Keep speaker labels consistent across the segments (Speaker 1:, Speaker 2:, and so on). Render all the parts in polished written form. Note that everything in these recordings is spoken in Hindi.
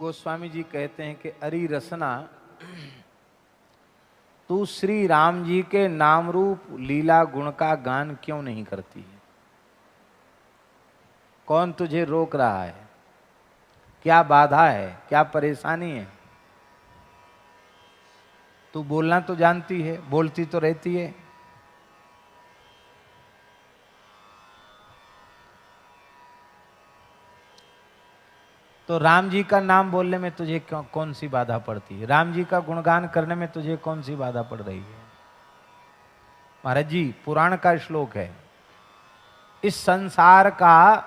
Speaker 1: गोस्वामी जी कहते हैं कि अरी रसना, तू श्री राम जी के नाम रूप लीला गुण का गान क्यों नहीं करती है? कौन तुझे रोक रहा है? क्या बाधा है? क्या परेशानी है? तू बोलना तो जानती है, बोलती तो रहती है। तो राम जी का नाम बोलने में तुझे कौन सी बाधा पड़ती है? राम जी का गुणगान करने में तुझे कौन सी बाधा पड़ रही है? महाराज जी, पुराण का श्लोक है, इस संसार का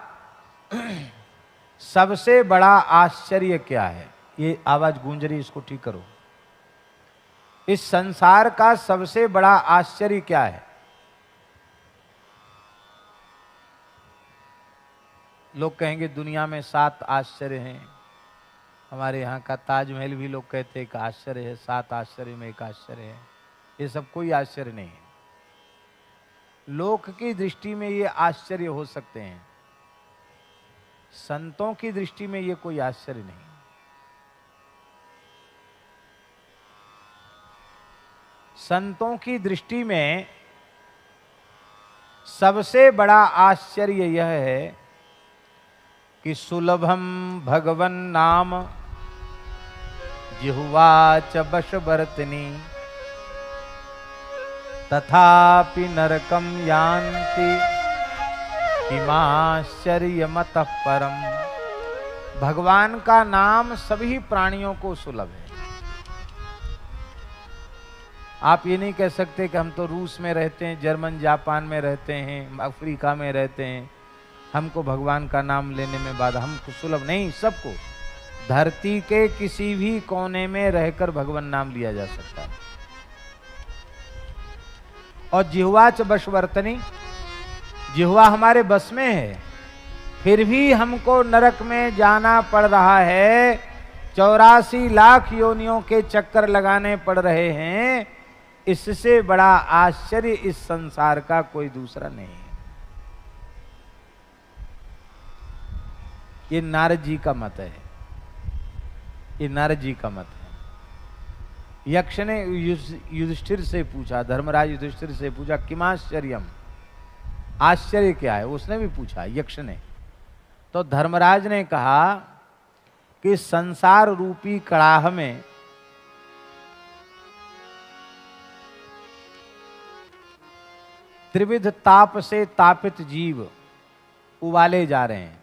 Speaker 1: सबसे बड़ा आश्चर्य क्या है? ये आवाज गूंज रही, इसको ठीक करो। इस संसार का सबसे बड़ा आश्चर्य क्या है? लोग कहेंगे दुनिया में 7 आश्चर्य हैं। हमारे यहाँ का ताजमहल भी लोग कहते हैं एक आश्चर्य है, 7 आश्चर्य में एक आश्चर्य है। ये सब कोई आश्चर्य नहीं है। लोक की दृष्टि में ये आश्चर्य हो सकते हैं, संतों की दृष्टि में ये कोई आश्चर्य नहीं। संतों की दृष्टि में सबसे बड़ा आश्चर्य यह है कि सुलभम भगवन नाम जिह्वा च वशवर्तिनी तथापि नरकम यान्ति किमाश्चर्यमतः परम। भगवान का नाम सभी प्राणियों को सुलभ है। आप ये नहीं कह सकते कि हम तो रूस में रहते हैं, जर्मन जापान में रहते हैं, अफ्रीका में रहते हैं, हमको भगवान का नाम लेने में बाधा। हमको सुलभ नहीं, सबको धरती के किसी भी कोने में रहकर भगवान नाम लिया जा सकता है। और जिह्वा च वशवर्तनी, जिह्वा हमारे बस में है, फिर भी हमको नरक में जाना पड़ रहा है। 84 लाख योनियों के चक्कर लगाने पड़ रहे हैं। इससे बड़ा आश्चर्य इस संसार का कोई दूसरा नहीं है। ये नारद जी का मत है, ये नारद जी का मत है। यक्ष ने युधिष्ठिर से पूछा, धर्मराज युधिष्ठिर से पूछा, किमाश्चर्यम, आश्चर्य क्या है? उसने भी पूछा, यक्ष ने। तो धर्मराज ने कहा कि संसार रूपी कड़ाह में त्रिविध ताप से तापित जीव उबाले जा रहे हैं।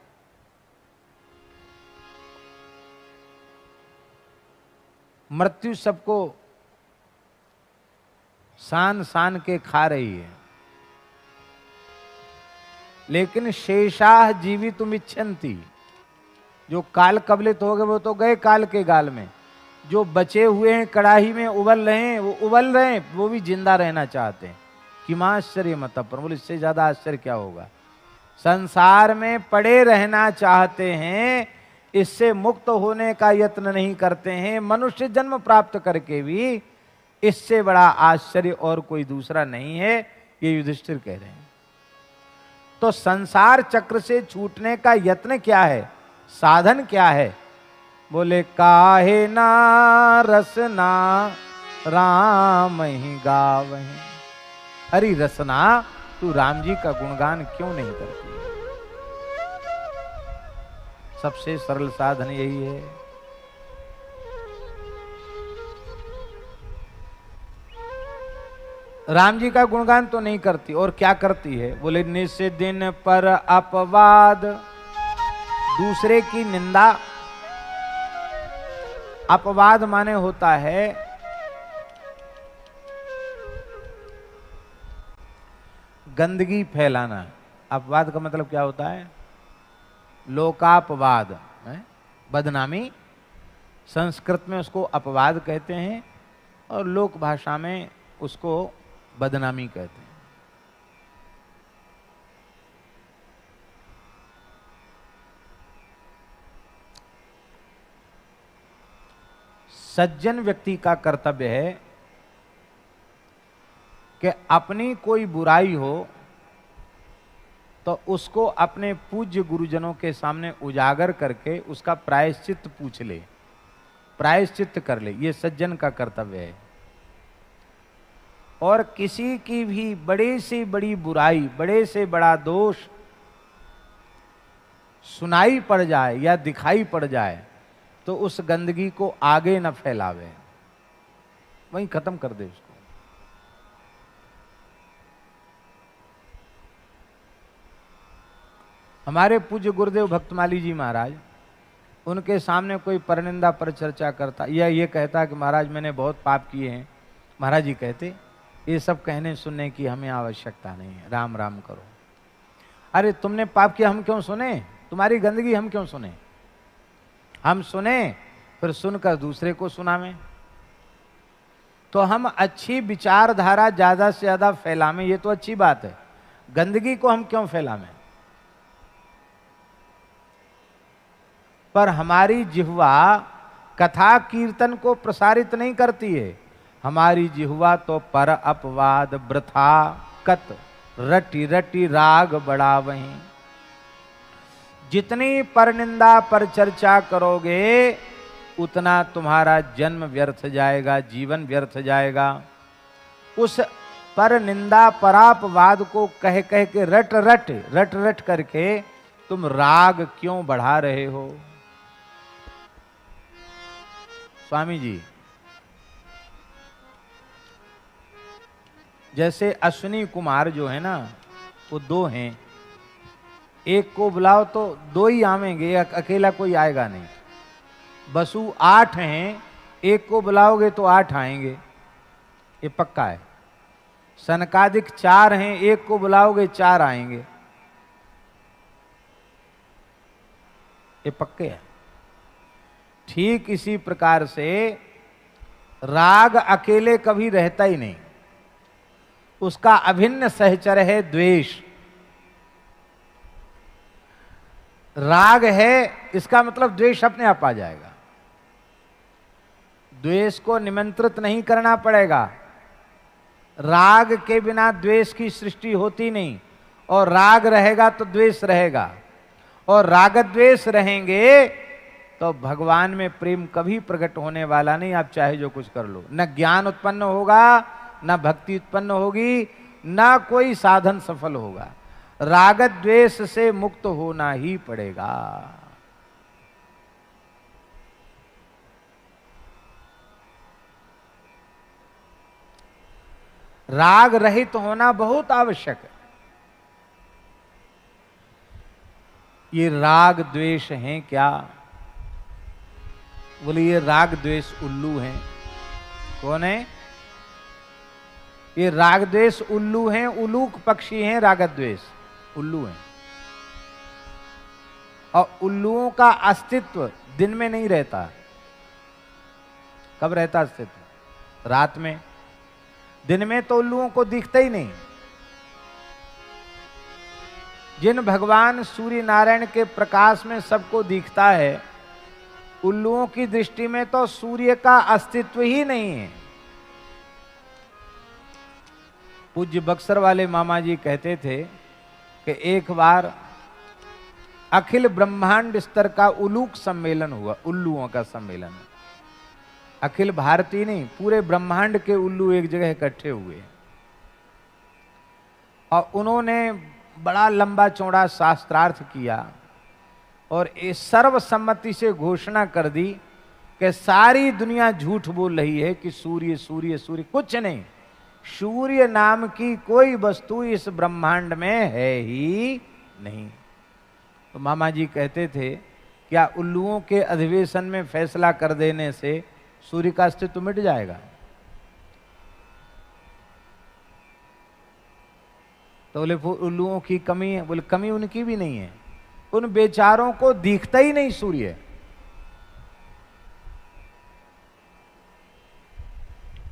Speaker 1: मृत्यु सबको सान सान के खा रही है, लेकिन शेषाह जीवितुम इच्छन्ति, जो काल कबलित हो गए वो तो गए काल के गाल में। जो बचे हुए हैं कड़ाही में उबल रहे हैं, वो उबल रहे हैं, वो भी जिंदा रहना चाहते हैं। किमाश्चर्य मत पर, बोले इससे ज्यादा आश्चर्य क्या होगा? संसार में पड़े रहना चाहते हैं, इससे मुक्त होने का यत्न नहीं करते हैं। मनुष्य जन्म प्राप्त करके भी इससे बड़ा आश्चर्य और कोई दूसरा नहीं है, ये युधिष्ठिर कह रहे हैं। तो संसार चक्र से छूटने का यत्न क्या है, साधन क्या है? बोले काहे ना रसना राम ही गावहीं। हरि रसना, तू राम जी का गुणगान क्यों नहीं करती? सबसे सरल साधन यही है। राम जी का गुणगान तो नहीं करती, और क्या करती है? बोले निस दिन पर अपवाद, दूसरे की निंदा। अपवाद माने होता है गंदगी फैलाना। अपवाद का मतलब क्या होता है? लोकापवाद, बदनामी। संस्कृत में उसको अपवाद कहते हैं और लोक भाषा में उसको बदनामी कहते हैं। सज्जन व्यक्ति का कर्तव्य है कि अपनी कोई बुराई हो तो उसको अपने पूज्य गुरुजनों के सामने उजागर करके उसका प्रायश्चित पूछ ले। प्रायश्चित कर ले, ये सज्जन का कर्तव्य है। और किसी की भी बड़ी से बड़ी बुराई, बड़े से बड़ा दोष सुनाई पड़ जाए या दिखाई पड़ जाए तो उस गंदगी को आगे न फैलावे, वहीं खत्म कर दे उसको। हमारे पूज्य गुरुदेव भक्तमाली जी महाराज, उनके सामने कोई परनिंदा पर चर्चा करता या ये कहता कि महाराज मैंने बहुत पाप किए हैं, महाराज जी कहते ये सब कहने सुनने की हमें आवश्यकता नहीं है, राम राम करो। अरे तुमने पाप किया, हम क्यों सुने? तुम्हारी गंदगी हम क्यों सुने? हम सुने फिर सुनकर दूसरे को सुनावें। तो हम अच्छी विचारधारा ज्यादा से ज्यादा फैलावें, ये तो अच्छी बात है। गंदगी को हम क्यों फैलावें? पर हमारी जिह्वा कथा कीर्तन को प्रसारित नहीं करती है। हमारी जिह्वा तो पर अपवाद वृथा कत रटी रटी राग बढ़ा वहीं। जितनी पर निंदा पर चर्चा करोगे उतना तुम्हारा जन्म व्यर्थ जाएगा, जीवन व्यर्थ जाएगा। उस पर निंदा परापवाद को कह कह के रट रट करके तुम राग क्यों बढ़ा रहे हो? स्वामी जी, जैसे अश्विनी कुमार जो है ना, वो दो हैं, एक को बुलाओ तो दो ही आवेंगे, अकेला कोई आएगा नहीं। बसु 8 हैं, एक को बुलाओगे तो 8 आएंगे, ये पक्का है। सनकादिक 4 हैं, एक को बुलाओगे 4 आएंगे, ये पक्के हैं। ठीक इसी प्रकार से राग अकेले कभी रहता ही नहीं, उसका अभिन्न सहचर है द्वेष। राग है इसका मतलब द्वेष अपने आप आ जाएगा। द्वेष को निमंत्रित नहीं करना पड़ेगा। राग के बिना द्वेष की सृष्टि होती नहीं, और राग रहेगा तो द्वेष रहेगा, और राग द्वेष रहेंगे तो भगवान में प्रेम कभी प्रकट होने वाला नहीं। आप चाहे जो कुछ कर लो, न ज्ञान उत्पन्न होगा, न भक्ति उत्पन्न होगी, न कोई साधन सफल होगा। राग द्वेष से मुक्त होना ही पड़ेगा। राग रहित होना बहुत आवश्यक है। ये राग द्वेष हैं क्या? बोले ये राग द्वेष उल्लू हैं। कौन है ये? राग द्वेष उल्लू हैं, उलूक पक्षी हैं, राग द्वेष उल्लू हैं। और उल्लुओं का अस्तित्व दिन में नहीं रहता। कब रहता अस्तित्व? रात में। दिन में तो उल्लुओं को दिखता ही नहीं। जिन भगवान सूर्य नारायण के प्रकाश में सबको दिखता है, उल्लुओं की दृष्टि में तो सूर्य का अस्तित्व ही नहीं है। पूज्य बक्सर वाले मामा जी कहते थे कि एक बार अखिल ब्रह्मांड स्तर का उलूक सम्मेलन हुआ, उल्लुओं का सम्मेलन। अखिल भारतीय नहीं, पूरे ब्रह्मांड के उल्लू एक जगह इकट्ठे हुए और उन्होंने बड़ा लंबा चौड़ा शास्त्रार्थ किया और इस सर्वसम्मति से घोषणा कर दी कि सारी दुनिया झूठ बोल रही है कि सूर्य सूर्य सूर्य कुछ नहीं। सूर्य नाम की कोई वस्तु इस ब्रह्मांड में है ही नहीं। तो मामा जी कहते थे, क्या उल्लुओं के अधिवेशन में फैसला कर देने से सूर्य का अस्तित्व मिट जाएगा? तो बोले उल्लुओं की कमी है। बोले कमी उनकी भी नहीं है, उन बेचारों को दिखता ही नहीं सूर्य।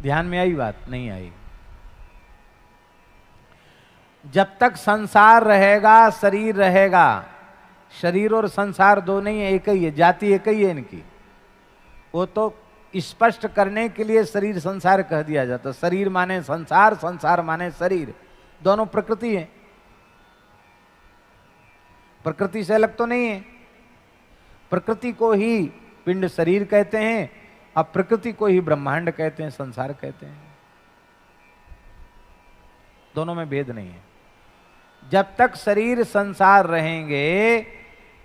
Speaker 1: ध्यान में आई बात? नहीं आई। जब तक संसार रहेगा, शरीर रहेगा, शरीर और संसार दो नहीं है, एक ही है, जाति एक ही है इनकी। वो तो स्पष्ट करने के लिए शरीर संसार कह दिया जाता। शरीर माने संसार, संसार माने शरीर, दोनों प्रकृति है। प्रकृति से अलग तो नहीं है। प्रकृति को ही पिंड शरीर कहते हैं अब प्रकृति को ही ब्रह्मांड कहते हैं, संसार कहते हैं, दोनों में भेद नहीं है। जब तक शरीर संसार रहेंगे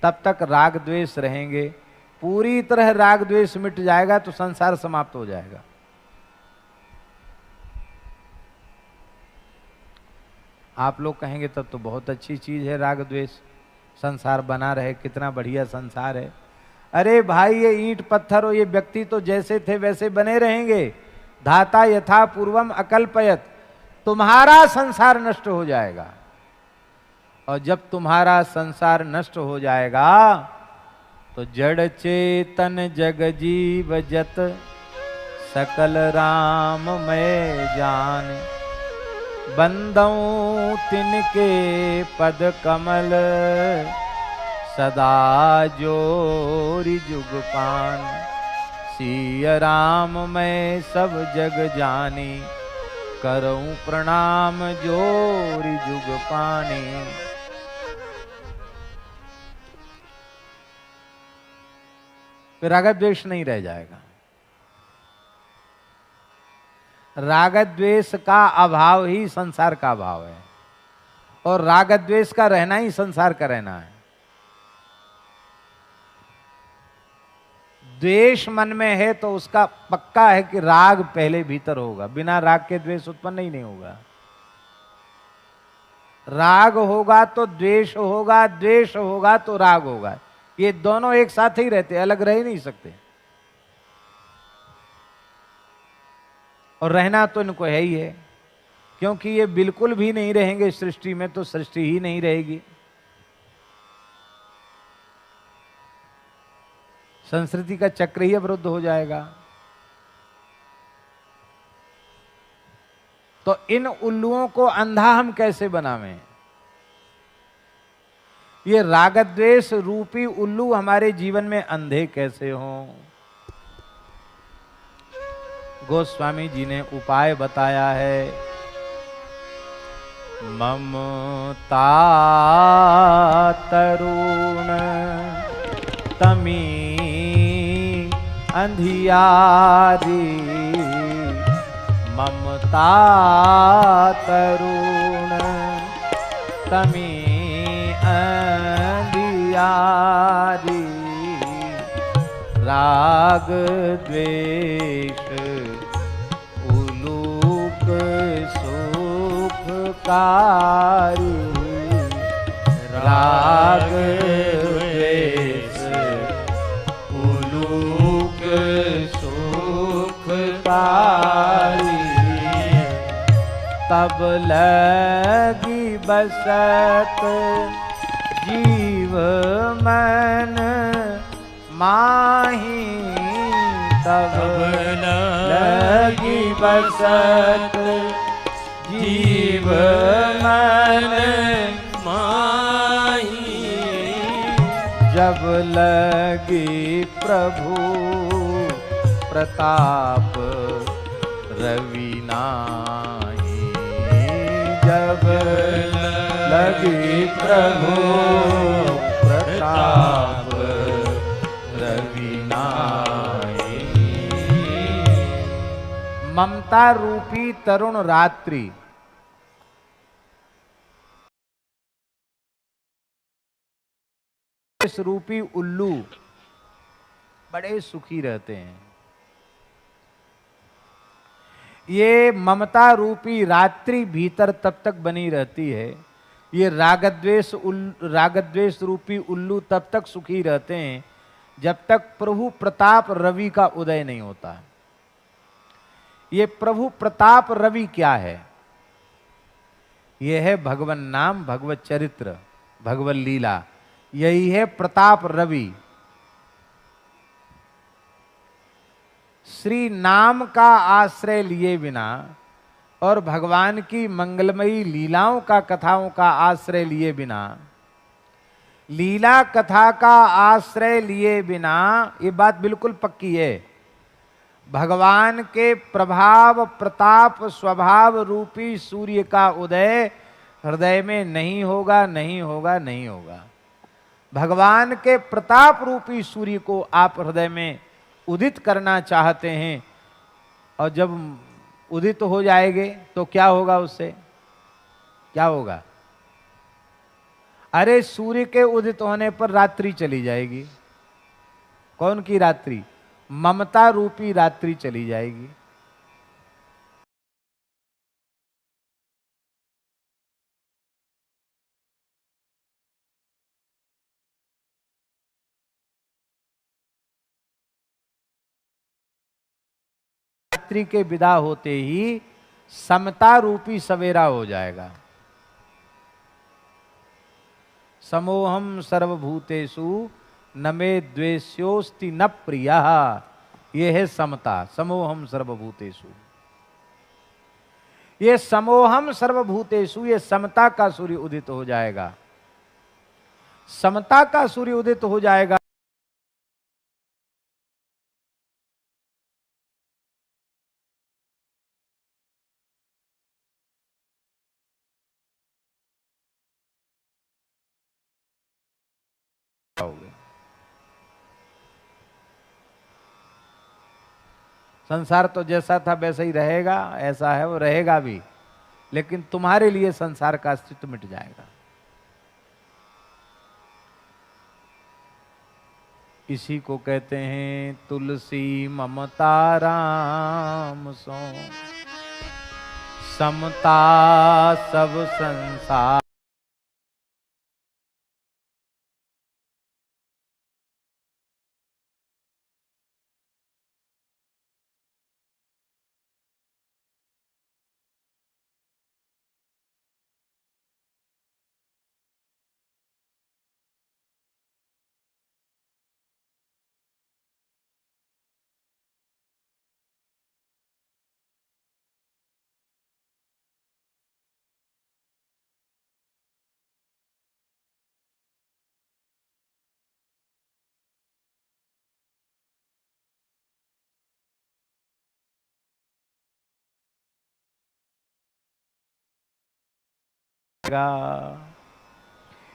Speaker 1: तब तक राग द्वेष रहेंगे। पूरी तरह राग द्वेष मिट जाएगा तो संसार समाप्त हो जाएगा। आप लोग कहेंगे तब तो बहुत अच्छी चीज है राग द्वेष, संसार बना रहे, कितना बढ़िया संसार है। अरे भाई, ये ईंट पत्थर और ये व्यक्ति तो जैसे थे वैसे बने रहेंगे। धाता यथा पूर्वम अकल्पयत। तुम्हारा संसार नष्ट हो जाएगा, और जब तुम्हारा संसार नष्ट हो जाएगा तो जड़ चेतन जग जीव जत सकल राम मैं जान। बंदऊं तिनके पद कमल सदा जोरि जुग पान। सिय राम मैं सब जग जानी करऊं प्रणाम जोरि जुग पानी। फिर राग द्वेष नहीं रह जाएगा। राग द्वेष का अभाव ही संसार का अभाव है, और राग द्वेष का रहना ही संसार का रहना है। द्वेष मन में है तो उसका पक्का है कि राग पहले भीतर होगा, बिना राग के द्वेष उत्पन्न ही नहीं होगा। राग होगा तो द्वेष होगा, द्वेष होगा तो राग होगा। ये दोनों एक साथ ही रहते, अलग रह ही नहीं सकते। और रहना तो इनको है ही है, क्योंकि ये बिल्कुल भी नहीं रहेंगे सृष्टि में तो सृष्टि ही नहीं रहेगी। संस्कृति का चक्र ही अवरुद्ध हो जाएगा। तो इन उल्लुओं को अंधा हम कैसे बनावें? ये रागद्वेष रूपी उल्लू हमारे जीवन में अंधे कैसे हों? गोस्वामी जी ने उपाय बताया है। ममता तरुण तमी अंधियारी। ममता तरुण तमी अंधियारी। राग द्वेष उलूक सुखकारी। राग द्वेष उलूक सुखकारी। तब लगी बसत जीव मन माही। तब लगी बसत जीव मन माही। जब लगी प्रभु प्रताप रवि नाही। जब लगी प्रभु प्रताप रवि नाही। ममता रूपी तरुण रात्रि इस रूपी उल्लू बड़े सुखी रहते हैं। ये ममता रूपी रात्रि भीतर तब तक बनी रहती है। ये रागद्वेष रूपी उल्लू तब तक सुखी रहते हैं जब तक प्रभु प्रताप रवि का उदय नहीं होता। ये प्रभु प्रताप रवि क्या है? यह है भगवन नाम, भगवत चरित्र, भगवत लीला। यही है प्रताप रवि। श्री नाम का आश्रय लिए बिना और भगवान की मंगलमयी लीलाओं का, कथाओं का आश्रय लिए बिना, लीला कथा का आश्रय लिए बिना, ये बात बिल्कुल पक्की है, भगवान के प्रभाव प्रताप स्वभाव रूपी सूर्य का उदय हृदय में नहीं होगा, नहीं होगा, नहीं होगा। भगवान के प्रताप रूपी सूर्य को आप हृदय में उदित करना चाहते हैं, और जब उदित हो जाएंगे तो क्या होगा, उससे क्या होगा? अरे सूर्य के उदित होने पर रात्रि चली जाएगी। कौन की रात्रि? ममता रूपी रात्रि चली जाएगी। रात्रि के विदा होते ही समता रूपी सवेरा हो जाएगा। समोहम सर्वभूतेषु न मे द्वेष्योस्ति न प्रियः, ये है समता। समोहम सर्वभूतेषु, ये समोहम सर्वभूतेषु, ये समता का सूर्य उदित हो जाएगा। समता का सूर्य उदित हो जाएगा। संसार तो जैसा था वैसा ही रहेगा, ऐसा है वो रहेगा भी, लेकिन तुम्हारे लिए संसार का अस्तित्व मिट जाएगा। इसी को कहते हैं तुलसी ममता राम सो, समता सब संसार।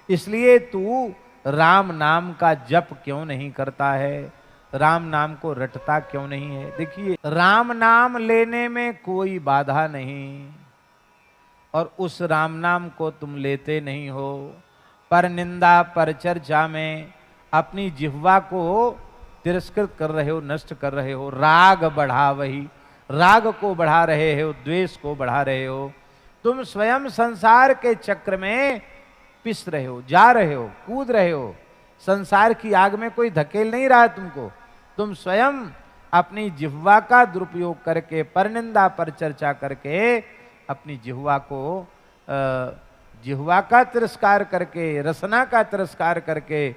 Speaker 1: इसलिए तू राम नाम का जप क्यों नहीं करता है, राम नाम को रटता क्यों नहीं है? देखिए, राम नाम लेने में कोई बाधा नहीं, और उस राम नाम को तुम लेते नहीं हो। पर निंदा पर चर्चा में अपनी जिह्वा को तिरस्कृत कर रहे हो, नष्ट कर रहे हो। राग बढ़ा, वही राग को बढ़ा रहे हो, द्वेष को बढ़ा रहे हो। तुम स्वयं संसार के चक्र में पिस रहे हो, जा रहे हो, कूद रहे हो। संसार की आग में कोई धकेल नहीं रहा है तुमको। तुम स्वयं अपनी जिह्वा का दुरुपयोग करके, परनिंदा पर चर्चा करके, अपनी जिह्वा को जिह्वा का तिरस्कार करके, रसना का तिरस्कार करके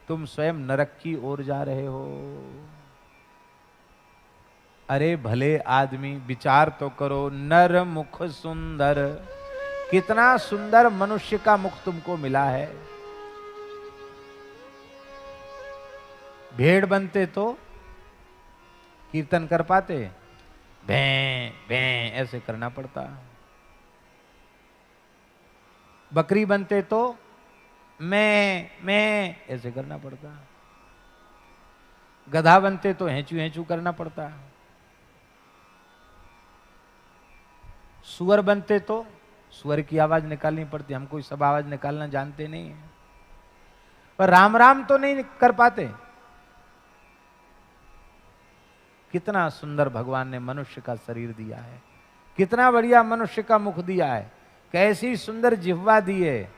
Speaker 1: तुम स्वयं नरक की ओर जा रहे हो। अरे भले आदमी, विचार तो करो। नर मुख सुंदर, कितना सुंदर मनुष्य का मुख तुमको मिला है। भेड़ बनते तो कीर्तन कर पाते? भैं भैं ऐसे करना पड़ता। बकरी बनते तो मैं ऐसे करना पड़ता। गधा बनते तो हेंचू हेंचू करना पड़ता। सुअर बनते तो सुअर की आवाज निकालनी पड़ती। हम कोई सब आवाज निकालना जानते नहीं है, पर राम राम तो नहीं कर पाते। कितना सुंदर भगवान ने मनुष्य का शरीर दिया है, कितना बढ़िया मनुष्य का मुख दिया है, कैसी सुंदर जिह्वा दी है।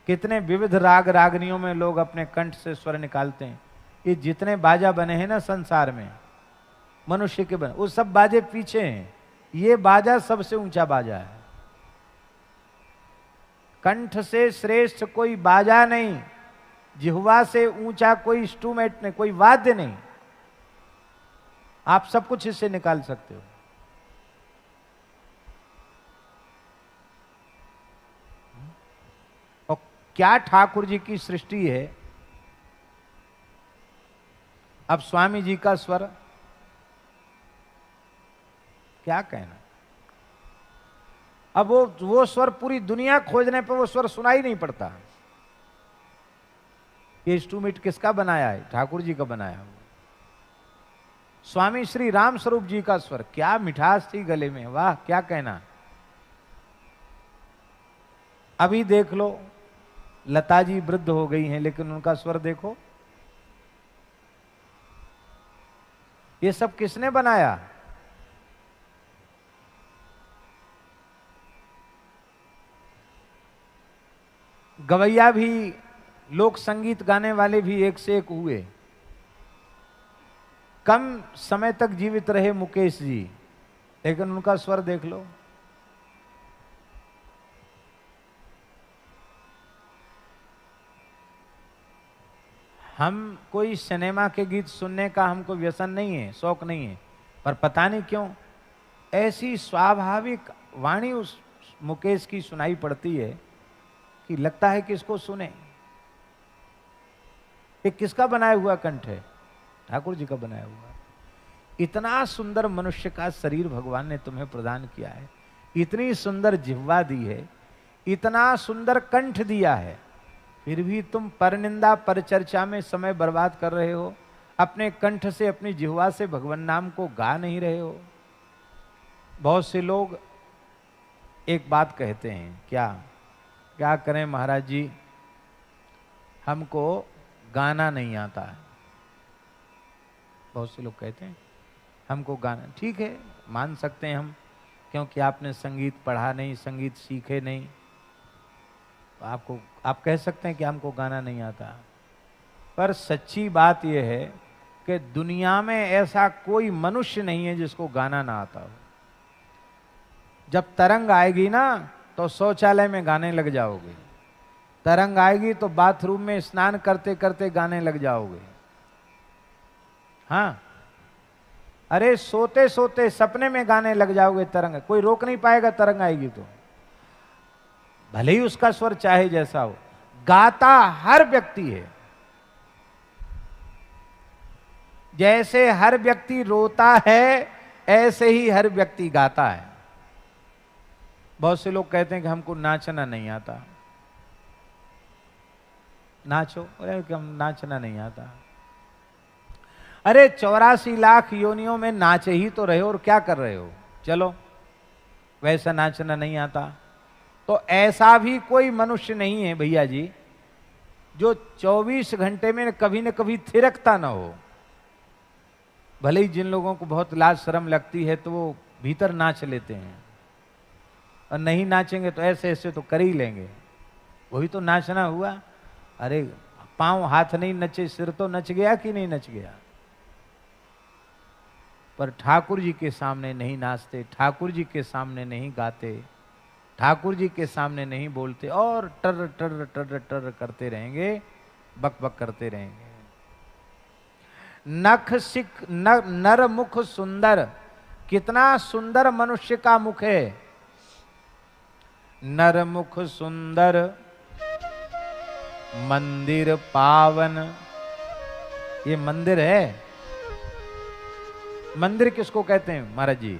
Speaker 1: कितने विविध राग रागनियों में लोग अपने कंठ से स्वर निकालते हैं। ये जितने बाजा बने हैं ना संसार में, मनुष्य के बने, वो सब बाजे पीछे हैं। ये बाजा सबसे ऊंचा बाजा है। कंठ से श्रेष्ठ कोई बाजा नहीं, जिह्वा से ऊंचा कोई इंस्ट्रूमेंट नहीं, कोई वाद्य नहीं। आप सब कुछ इससे निकाल सकते हो। और क्या ठाकुर जी की सृष्टि है। अब स्वामी जी का स्वर क्या कहना। अब वो स्वर पूरी दुनिया खोजने पर वो स्वर सुनाई नहीं पड़ता। ये इंस्ट्रूमेंट किसका बनाया है? ठाकुर जी का बनाया हुआ। स्वामी श्री राम स्वरूप जी का स्वर, क्या मिठास थी गले में, वाह क्या कहना। अभी देख लो, लता जी वृद्ध हो गई हैं लेकिन उनका स्वर देखो। ये सब किसने बनाया? गवैया भी, लोक संगीत गाने वाले भी एक से एक हुए। कम समय तक जीवित रहे मुकेश जी, लेकिन उनका स्वर देख लो। हम कोई सिनेमा के गीत सुनने का हमको व्यसन नहीं है, शौक नहीं है, पर पता नहीं क्यों ऐसी स्वाभाविक वाणी उस मुकेश की सुनाई पड़ती है कि लगता है कि इसको सुने। ये किसका बनाया हुआ कंठ है? ठाकुर जी का बनाया हुआ। इतना सुंदर मनुष्य का शरीर भगवान ने तुम्हें प्रदान किया है, इतनी सुंदर जिह्वा दी है, इतना सुंदर कंठ दिया है, फिर भी तुम परनिंदा परचर्चा में समय बर्बाद कर रहे हो। अपने कंठ से, अपनी जिह्वा से भगवान नाम को गा नहीं रहे हो। बहुत से लोग एक बात कहते हैं, क्या करें महाराज जी, हमको गाना नहीं आता है। बहुत से लोग कहते हैं हमको गाना, ठीक है मान सकते हैं हम, क्योंकि आपने संगीत पढ़ा नहीं, संगीत सीखे नहीं, तो आप कह सकते हैं कि हमको गाना नहीं आता। पर सच्ची बात यह है कि दुनिया में ऐसा कोई मनुष्य नहीं है जिसको गाना ना आता हो। जब तरंग आएगी ना तो शौचालय में गाने लग जाओगे, तरंग आएगी तो बाथरूम में स्नान करते करते गाने लग जाओगे। हाँ, अरे सोते सोते सपने में गाने लग जाओगे। तरंग कोई रोक नहीं पाएगा, तरंग आएगी तो, भले ही उसका स्वर चाहे जैसा हो। गाता हर व्यक्ति है, जैसे हर व्यक्ति रोता है ऐसे ही हर व्यक्ति गाता है। बहुत से लोग कहते हैं कि हमको नाचना नहीं आता। नाचो, अरे कि हम नाचना नहीं आता। अरे 84 लाख योनियों में नाच ही तो रहे हो, और क्या कर रहे हो? चलो वैसा नाचना नहीं आता तो ऐसा भी कोई मनुष्य नहीं है भैया जी जो 24 घंटे में कभी न कभी थिरकता ना हो। भले ही जिन लोगों को बहुत लाज शर्म लगती है तो वो भीतर नाच लेते हैं, और नहीं नाचेंगे तो ऐसे ऐसे तो कर ही लेंगे। वही तो नाचना हुआ। अरे पांव हाथ नहीं नचे, सिर तो नच गया कि नहीं नच गया। पर ठाकुर जी के सामने नहीं नाचते, ठाकुर जी के सामने नहीं गाते, ठाकुर जी के सामने नहीं बोलते, और टर टर टर टर करते रहेंगे, बक बक करते रहेंगे। नख सिख नर मुख सुंदर, कितना सुंदर मनुष्य का मुख है। नर मुख सुंदर मंदिर पावन, ये मंदिर है। मंदिर किसको कहते हैं महाराज जी?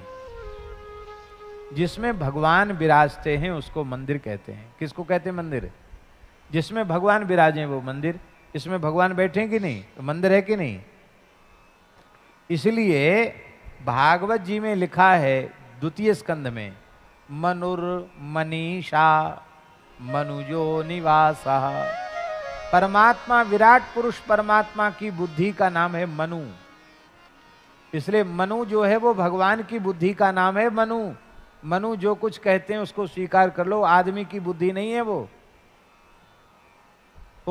Speaker 1: जिसमें भगवान विराजते हैं उसको मंदिर कहते हैं। किसको कहते हैं मंदिर? जिसमें भगवान विराजे वो मंदिर। इसमें भगवान बैठे कि नहीं तो मंदिर है कि नहीं? इसलिए भागवत जी में लिखा है द्वितीय स्कंध में, मनुर्मनीषा मनुजो निवासा। परमात्मा, विराट पुरुष परमात्मा की बुद्धि का नाम है मनु। इसलिए मनु जो है वो भगवान की बुद्धि का नाम है मनु। मनु जो कुछ कहते हैं उसको स्वीकार कर लो, आदमी की बुद्धि नहीं है वो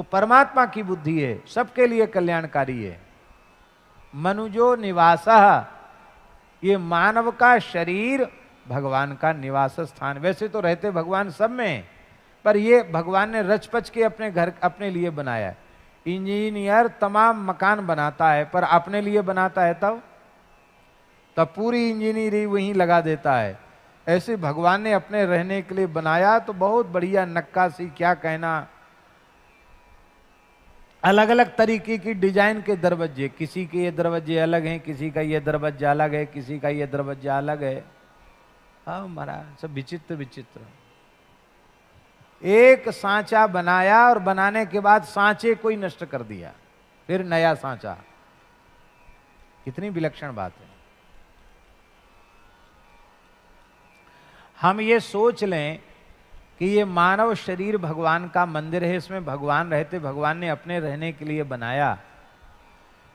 Speaker 1: परमात्मा की बुद्धि है, सबके लिए कल्याणकारी है। मनुजो निवासः, ये मानव का शरीर भगवान का निवास स्थान। वैसे तो रहते भगवान सब में, पर ये भगवान ने रचपच के अपने घर अपने लिए बनाया है। इंजीनियर तमाम मकान बनाता है पर अपने लिए बनाता है तब पूरी इंजीनियरिंग वहीं लगा देता है। ऐसे भगवान ने अपने रहने के लिए बनाया तो बहुत बढ़िया नक्काशी, क्या कहना, अलग अलग तरीके की डिजाइन के दरवाजे। किसी के ये दरवाजे अलग हैं, किसी का ये दरवाजा अलग है, किसी का ये दरवाजा अलग है। हाँ महाराज, सब विचित्र विचित्र। एक सांचा बनाया और बनाने के बाद सांचे को ही नष्ट कर दिया, फिर नया सांचा। कितनी विलक्षण बात है। हम ये सोच लें कि ये मानव शरीर भगवान का मंदिर है, इसमें भगवान रहते, भगवान ने अपने रहने के लिए बनाया,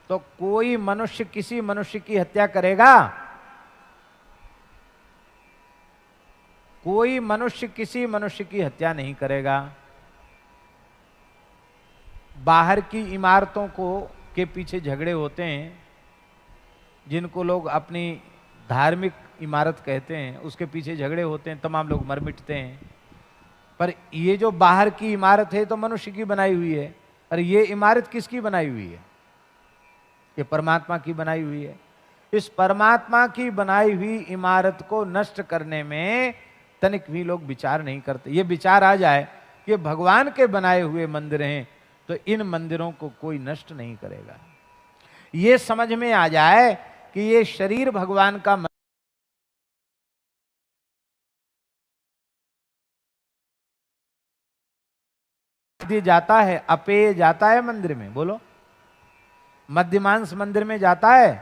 Speaker 1: तो कोई मनुष्य किसी मनुष्य की हत्या करेगा? कोई मनुष्य किसी मनुष्य की हत्या नहीं करेगा। बाहर की इमारतों को के पीछे झगड़े होते हैं, जिनको लोग अपनी धार्मिक इमारत कहते हैं, उसके पीछे झगड़े होते हैं, तमाम लोग मर मिटते हैं। पर ये जो बाहर की इमारत है तो मनुष्य की बनाई हुई है, और ये इमारत किसकी बनाई हुई है? ये परमात्मा की बनाई हुई है। इस परमात्मा की बनाई हुई इमारत को नष्ट करने में तनिक भी लोग विचार नहीं करते। ये विचार आ जाए कि भगवान के बनाए हुए मंदिर हैं, तो इन मंदिरों को कोई नष्ट नहीं करेगा। ये समझ में आ जाए कि ये शरीर भगवान का जाता है, अपेय जाता है मंदिर में, बोलो, मद्यमांस मंदिर में जाता है,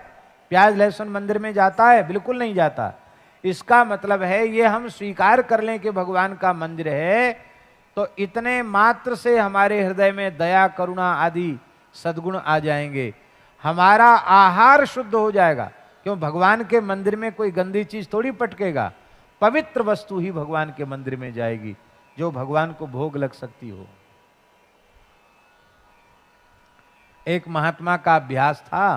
Speaker 1: प्याज लहसुन मंदिर में जाता है? बिल्कुल नहीं जाता। इसका मतलब है ये हम स्वीकार कर लें कि भगवान का मंदिर है, तो इतने मात्र से हमारे हृदय में दया करुणा आदि सद्गुण आ जाएंगे, हमारा आहार शुद्ध हो जाएगा। क्यों? भगवान के मंदिर में कोई गंदी चीज थोड़ी पटकेगा, पवित्र वस्तु ही भगवान के मंदिर में जाएगी, जो भगवान को भोग लग सकती हो। एक महात्मा का अभ्यास था,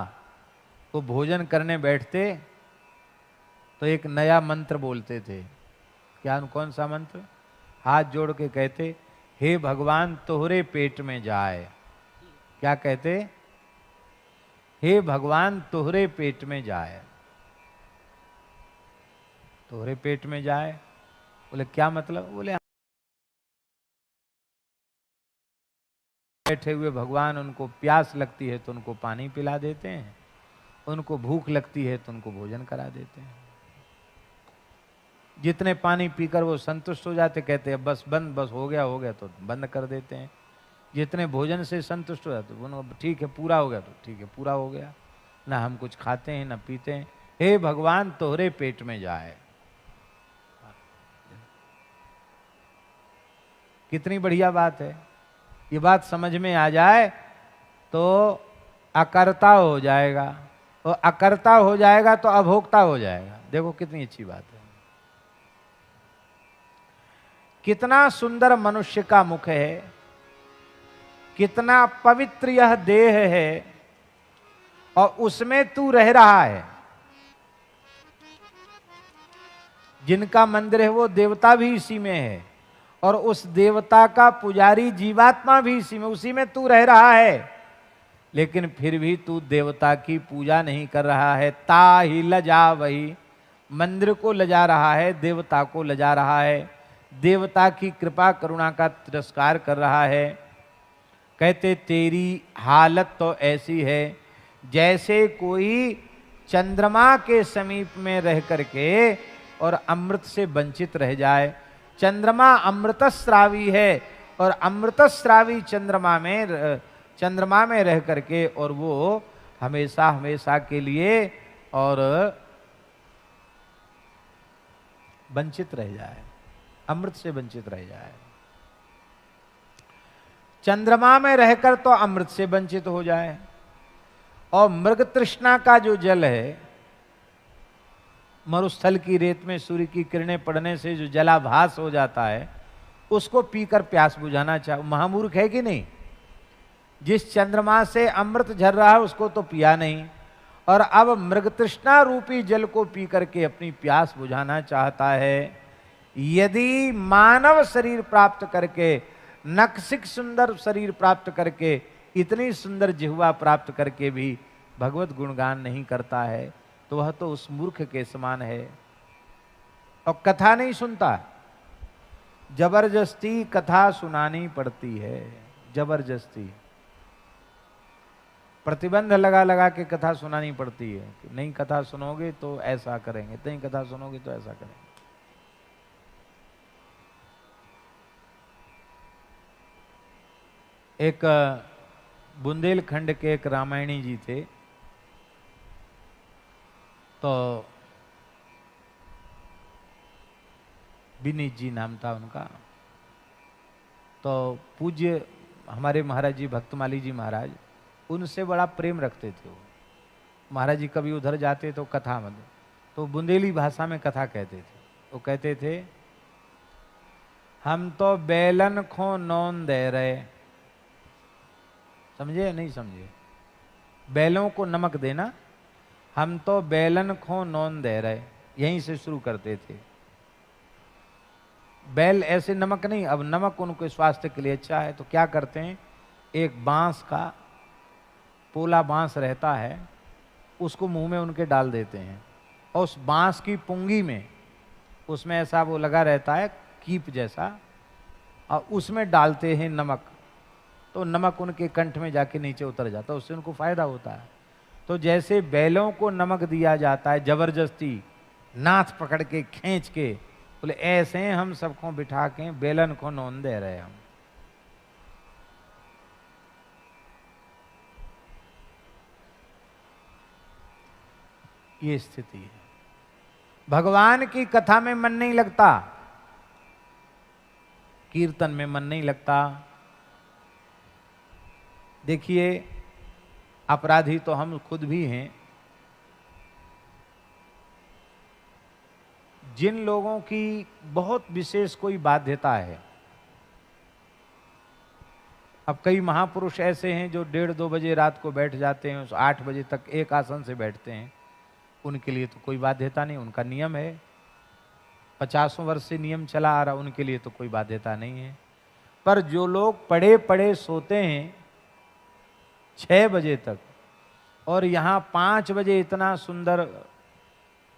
Speaker 1: वो भोजन करने बैठते तो एक नया मंत्र बोलते थे। क्या? कौन सा मंत्र? हाथ जोड़ के कहते, हे भगवान तोहरे पेट में जाए। क्या कहते? हे भगवान तोहरे पेट में जाए। तोहरे पेट में जाए, बोले क्या मतलब? बोले बैठे हुए भगवान, उनको प्यास लगती है तो उनको पानी पिला देते हैं, उनको भूख लगती है तो उनको भोजन करा देते हैं। जितने पानी पीकर वो संतुष्ट हो जाते, कहते हैं बस बंद, बस हो गया तो बंद कर देते हैं। जितने भोजन से संतुष्ट हो जाते, वो ठीक है पूरा हो गया तो ठीक है पूरा हो गया, ना हम कुछ खाते हैं ना पीते हैं। हे भगवान तोहरे पेट में जाए। कितनी बढ़िया बात है। ये बात समझ में आ जाए तो अकर्ता हो जाएगा, और अकर्ता हो जाएगा तो अभोक्ता हो जाएगा। देखो कितनी अच्छी बात है। कितना सुंदर मनुष्य का मुख है, कितना पवित्र यह देह है, और उसमें तू रह रहा है। जिनका मंदिर है वो देवता भी इसी में है, और उस देवता का पुजारी जीवात्मा भी इसी में, उसी में तू रह रहा है। लेकिन फिर भी तू देवता की पूजा नहीं कर रहा है। ता ही लजा वही, मंदिर को लजा रहा है, देवता को लजा रहा है, देवता की कृपा करुणा का तिरस्कार कर रहा है। कहते तेरी हालत तो ऐसी है जैसे कोई चंद्रमा के समीप में रह करके और अमृत से वंचित रह जाए। चंद्रमा अमृतस्रावी है, और अमृतस्रावी चंद्रमा में रह करके और वो हमेशा हमेशा के लिए और वंचित रह जाए, अमृत से वंचित रह जाए। चंद्रमा में रहकर तो अमृत से वंचित हो जाए, और मृग तृष्णा का जो जल है, मरुस्थल की रेत में सूर्य की किरणें पड़ने से जो जलाभास हो जाता है, उसको पीकर प्यास बुझाना चाहे। महामूर्ख है कि नहीं? जिस चंद्रमा से अमृत झर रहा है उसको तो पिया नहीं, और अब मृग तृष्णा रूपी जल को पी करके अपनी प्यास बुझाना चाहता है। यदि मानव शरीर प्राप्त करके, नक्सिक सुंदर शरीर प्राप्त करके, इतनी सुंदर जिह्वा प्राप्त करके भी भगवत गुणगान नहीं करता है, तो वह तो उस मूर्ख के समान है। और कथा नहीं सुनता, जबरदस्ती कथा सुनानी पड़ती है, जबरदस्ती प्रतिबंध लगा लगा के कथा सुनानी पड़ती है कि नहीं कथा सुनोगे तो ऐसा करेंगे, नहीं कथा सुनोगे तो ऐसा करेंगे। एक बुंदेलखंड के एक रामायणी जी थे, तो विनीत जी नाम था उनका। तो पूज्य हमारे महाराज जी भक्तमाली जी महाराज उनसे बड़ा प्रेम रखते थे वो। महाराज जी कभी उधर जाते तो कथा मतलब तो बुंदेली भाषा में कथा कहते थे। वो कहते थे हम तो बेलन खो नौन दे रहे, समझे या नहीं समझे? बैलों को नमक देना, हम तो बेलन खो नौन दे रहे, यहीं से शुरू करते थे। बैल ऐसे नमक नहीं, अब नमक उनके स्वास्थ्य के लिए अच्छा है तो क्या करते हैं, एक बांस का पोला बांस रहता है उसको मुंह में उनके डाल देते हैं और उस बांस की पुंगी में उसमें ऐसा वो लगा रहता है कीप जैसा, और उसमें डालते हैं नमक, तो नमक उनके कंठ में जाके नीचे उतर जाता है, उससे उनको फायदा होता है। तो जैसे बैलों को नमक दिया जाता है जबरदस्ती नाथ पकड़ के खींच के, बोले ऐसे हम सबको बिठा के बेलन को नौन दे रहे हम। ये स्थिति है। भगवान की कथा में मन नहीं लगता, कीर्तन में मन नहीं लगता। देखिए अपराधी तो हम खुद भी हैं। जिन लोगों की बहुत विशेष कोई बाध्यता है, अब कई महापुरुष ऐसे हैं जो 1:30-2 बजे रात को बैठ जाते हैं, 8 बजे तक एक आसन से बैठते हैं, उनके लिए तो कोई बाध्यता नहीं, उनका नियम है, 50 वर्ष से नियम चला आ रहा, उनके लिए तो कोई बाध्यता नहीं है। पर जो लोग पड़े पड़े सोते हैं 6 बजे तक, और यहाँ 5 बजे इतना सुंदर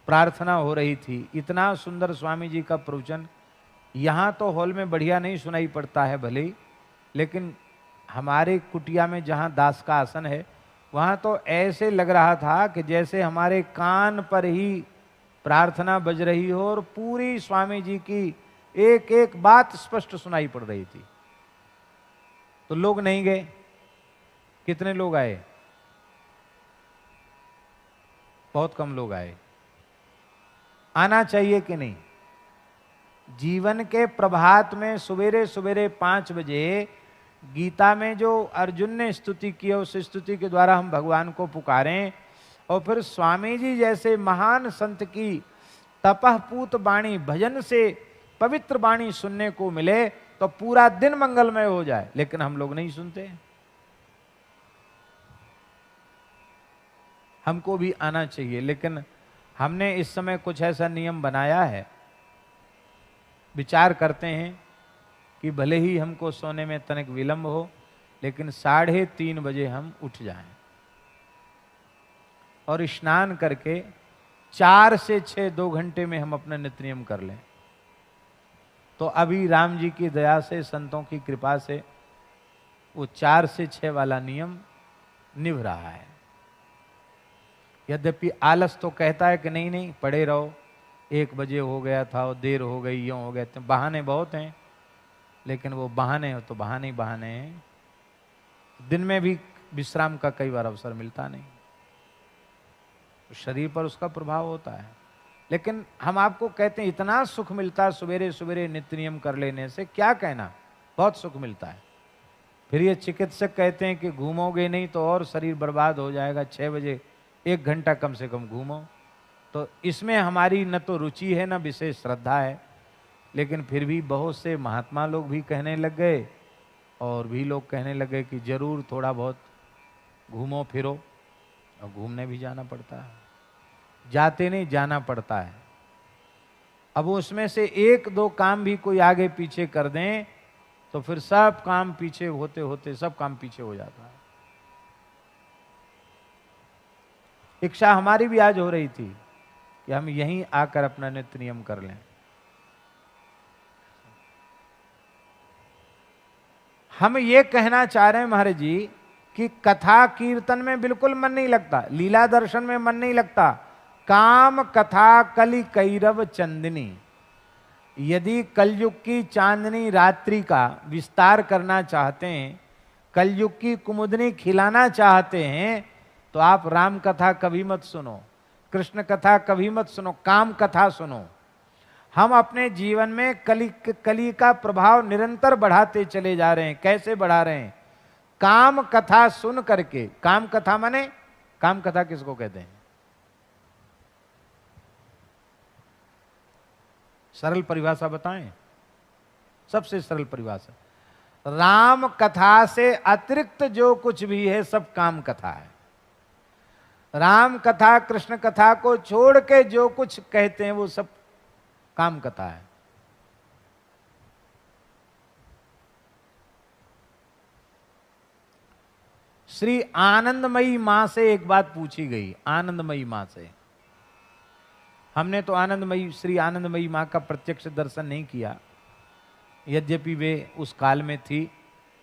Speaker 1: प्रार्थना हो रही थी, इतना सुंदर स्वामी जी का प्रवचन, यहाँ तो हॉल में बढ़िया नहीं सुनाई पड़ता है भले ही, लेकिन हमारे कुटिया में जहाँ दास का आसन है वहाँ तो ऐसे लग रहा था कि जैसे हमारे कान पर ही प्रार्थना बज रही हो और पूरी स्वामी जी की एक एक बात स्पष्ट सुनाई पड़ रही थी। तो लोग नहीं गए। कितने लोग आए? बहुत कम लोग आए। आना चाहिए कि नहीं? जीवन के प्रभात में सवेरे सवेरे 5 बजे गीता में जो अर्जुन ने स्तुति की है, उस स्तुति के द्वारा हम भगवान को पुकारें, और फिर स्वामी जी जैसे महान संत की तपःपूत वाणी, भजन से पवित्र वाणी सुनने को मिले तो पूरा दिन मंगलमय हो जाए। लेकिन हम लोग नहीं सुनते। हमको भी आना चाहिए, लेकिन हमने इस समय कुछ ऐसा नियम बनाया है, विचार करते हैं कि भले ही हमको सोने में तनिक विलंब हो, लेकिन 3:30 बजे हम उठ जाएं और स्नान करके 4 से 6 2 घंटे में हम अपना नित्य नियम कर लें। तो अभी राम जी की दया से, संतों की कृपा से वो 4 से 6 वाला नियम निभ रहा है। यद्यपि आलस तो कहता है कि नहीं नहीं पड़े रहो, 1 बजे हो गया था और देर हो गई, यूं हो गया, तो बहाने बहुत हैं, लेकिन वो बहाने हो तो बहाने ही बहाने हैं। दिन में भी विश्राम का कई बार अवसर मिलता नहीं, तो शरीर पर उसका प्रभाव होता है। लेकिन हम आपको कहते हैं इतना सुख मिलता है सवेरे सवेरे नित्य नियम कर लेने से, क्या कहना, बहुत सुख मिलता है। फिर ये चिकित्सक कहते हैं कि घूमोगे नहीं तो और शरीर बर्बाद हो जाएगा, 6 बजे 1 घंटा कम से कम घूमो। तो इसमें हमारी न तो रुचि है न विशेष श्रद्धा है, लेकिन फिर भी बहुत से महात्मा लोग भी कहने लग गए और भी लोग कहने लगे कि जरूर थोड़ा बहुत घूमो फिरो, और घूमने भी जाना पड़ता है, जाते नहीं जाना पड़ता है। अब उसमें से 1-2 काम भी कोई आगे पीछे कर दें तो फिर सब काम पीछे होते होते सब काम पीछे हो जाता है। इच्छा हमारी भी आज हो रही थी कि हम यहीं आकर अपना नित्य नियम कर लें। हम ये कहना चाह रहे हैं महाराज जी कि कथा कीर्तन में बिल्कुल मन नहीं लगता, लीला दर्शन में मन नहीं लगता। काम कथा कलि कैरव चंदनी, यदि कलयुग की चांदनी रात्रि का विस्तार करना चाहते हैं, कलयुग की कुमुदनी खिलाना चाहते हैं, तो आप राम कथा कभी मत सुनो। कृष्ण कथा कभी मत सुनो, काम कथा सुनो। हम अपने जीवन में कली का प्रभाव निरंतर बढ़ाते चले जा रहे हैं। कैसे बढ़ा रहे हैं? काम कथा सुन करके। काम कथा माने, काम कथा किसको कहते हैं? सरल परिभाषा बताएं, सबसे सरल परिभाषा। राम कथा से अतिरिक्त जो कुछ भी है सब काम कथा है। राम कथा कृष्ण कथा को छोड़ के जो कुछ कहते हैं वो सब काम कथा है। श्री आनंदमयी मां से एक बात पूछी गई, आनंदमयी मां से। हमने तो आनंदमयी, श्री आनंदमयी मां का प्रत्यक्ष दर्शन नहीं किया, यद्यपि वे उस काल में थी,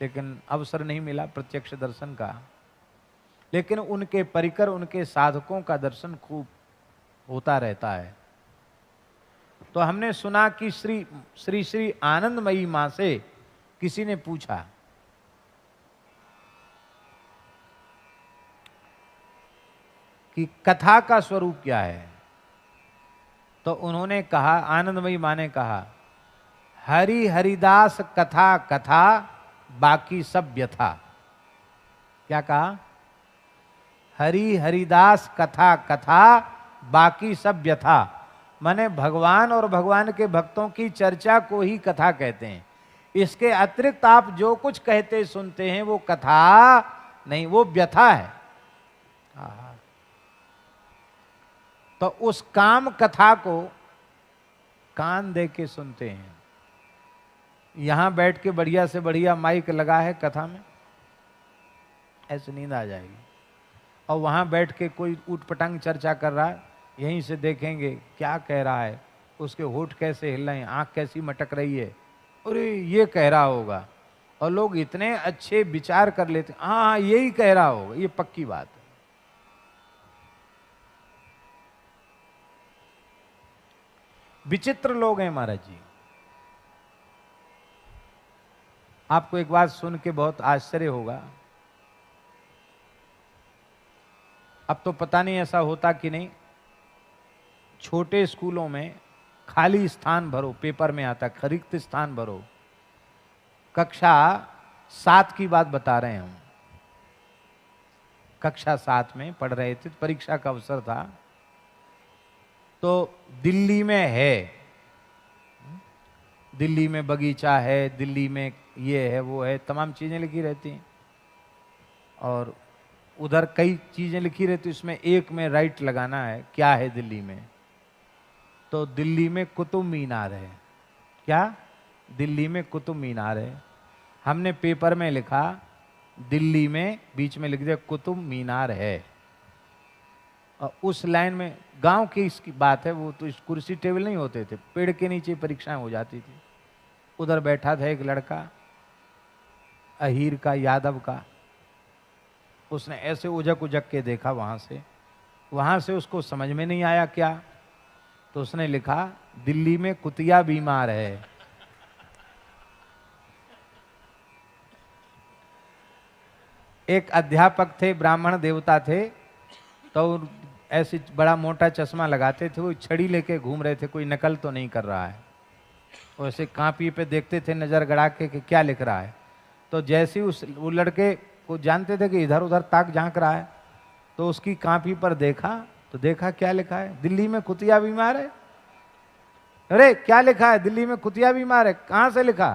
Speaker 1: लेकिन अवसर नहीं मिला प्रत्यक्ष दर्शन का। लेकिन उनके परिकर, उनके साधकों का दर्शन खूब होता रहता है। तो हमने सुना कि श्री आनंदमयी मां से किसी ने पूछा कि कथा का स्वरूप क्या है। तो उन्होंने कहा, आनंदमयी मां ने कहा, हरि हरिदास कथा कथा बाकी सब व्यथा। क्या कहा? हरि हरिदास कथा कथा बाकी सब व्यथा। माने भगवान और भगवान के भक्तों की चर्चा को ही कथा कहते हैं। इसके अतिरिक्त आप जो कुछ कहते सुनते हैं वो कथा नहीं, वो व्यथा है। तो उस काम कथा को कान दे के सुनते हैं। यहां बैठ के बढ़िया से बढ़िया माइक लगा है कथा में, ऐसे नींद आ जाएगी। और वहां बैठ के कोई ऊटपटांग चर्चा कर रहा है, यहीं से देखेंगे क्या कह रहा है, उसके होठ कैसे हिल रहे हैं, आंख कैसी मटक रही है, अरे ये कह रहा होगा। और लोग इतने अच्छे विचार कर लेते, हाँ यही कह रहा होगा, ये पक्की बात है। विचित्र लोग हैं महाराज जी। आपको एक बात सुन के बहुत आश्चर्य होगा। अब तो पता नहीं ऐसा होता कि नहीं, छोटे स्कूलों में खाली स्थान भरो, पेपर में आता रिक्त स्थान भरो। कक्षा 7 की बात बता रहे हैं हम। कक्षा 7 में पढ़ रहे थे, परीक्षा का अवसर था। तो दिल्ली में है, दिल्ली में बगीचा है, दिल्ली में ये है वो है, तमाम चीजें लिखी रहती हैं। और उधर कई चीजें लिखी रहती, उसमें एक में राइट लगाना है क्या है दिल्ली में। तो दिल्ली में कुतुब मीनार है। क्या? दिल्ली में कुतुब मीनार है। हमने पेपर में लिखा दिल्ली में, बीच में लिख दिया कुतुब मीनार है। और उस लाइन में गांव की इसकी बात है, वो तो इस कुर्सी टेबल नहीं होते थे, पेड़ के नीचे परीक्षाएं हो जाती थी। उधर बैठा था एक लड़का, अहीर का, यादव का। उसने ऐसे उजक उजक के देखा वहां से उसको समझ में नहीं आया क्या, तो उसने लिखा दिल्ली में कुतिया बीमार है। एक अध्यापक थे, ब्राह्मण देवता थे, तो ऐसे बड़ा मोटा चश्मा लगाते थे, वो छड़ी लेके घूम रहे थे, कोई नकल तो नहीं कर रहा है। वैसे कापी पे देखते थे नजर गड़ा के कि क्या लिख रहा है। तो जैसे ही वो लड़के को जानते थे कि इधर उधर ताक झांक रहा है, तो उसकी कापी पर देखा, तो देखा क्या लिखा है, दिल्ली में कुतिया बीमार है। अरे क्या लिखा है, दिल्ली में कुतिया बीमार है, कहां से लिखा?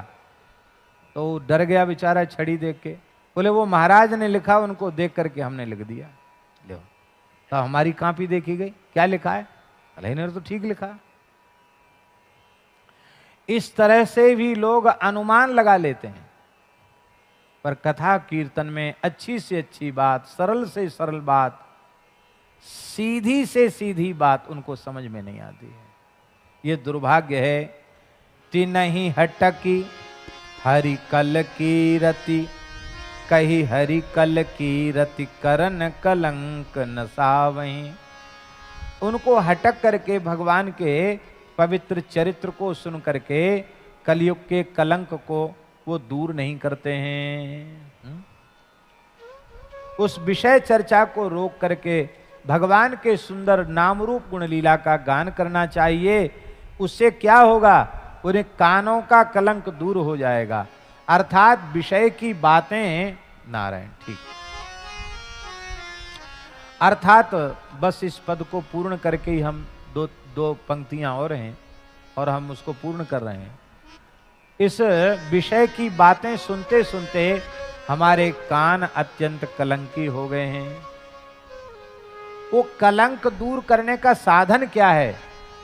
Speaker 1: तो डर गया बेचारा छड़ी देख के। बोले वो महाराज ने लिखा, उनको देख करके हमने लिख दिया। लो, तो हमारी कापी देखी गई, क्या लिखा है? अरे इन्होंने तो ठीक लिखा। इस तरह से भी लोग अनुमान लगा लेते हैं। पर कथा कीर्तन में अच्छी से अच्छी बात, सरल से सरल बात, सीधी से सीधी बात उनको समझ में नहीं आती है। ये दुर्भाग्य है। तिनहि हटकी हरि कल की रति, कही हरि कल की रति करन कलंक नसावहीं। उनको हटक करके भगवान के पवित्र चरित्र को सुन करके कलयुग के कलंक को वो दूर नहीं करते हैं। उस विषय चर्चा को रोक करके भगवान के सुंदर नाम रूप गुण लीला का गान करना चाहिए। उससे क्या होगा, उन्हें कानों का कलंक दूर हो जाएगा। अर्थात विषय की बातें नारायण ठीक, अर्थात बस इस पद को पूर्ण करके ही हम दो पंक्तियां और हैं और हम उसको पूर्ण कर रहे हैं। इस विषय की बातें सुनते सुनते हमारे कान अत्यंत कलंकी हो गए हैं। वो कलंक दूर करने का साधन क्या है?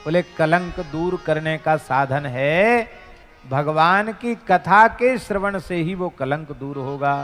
Speaker 1: बोले कलंक दूर करने का साधन है भगवान की कथा के श्रवण से ही वो कलंक दूर होगा।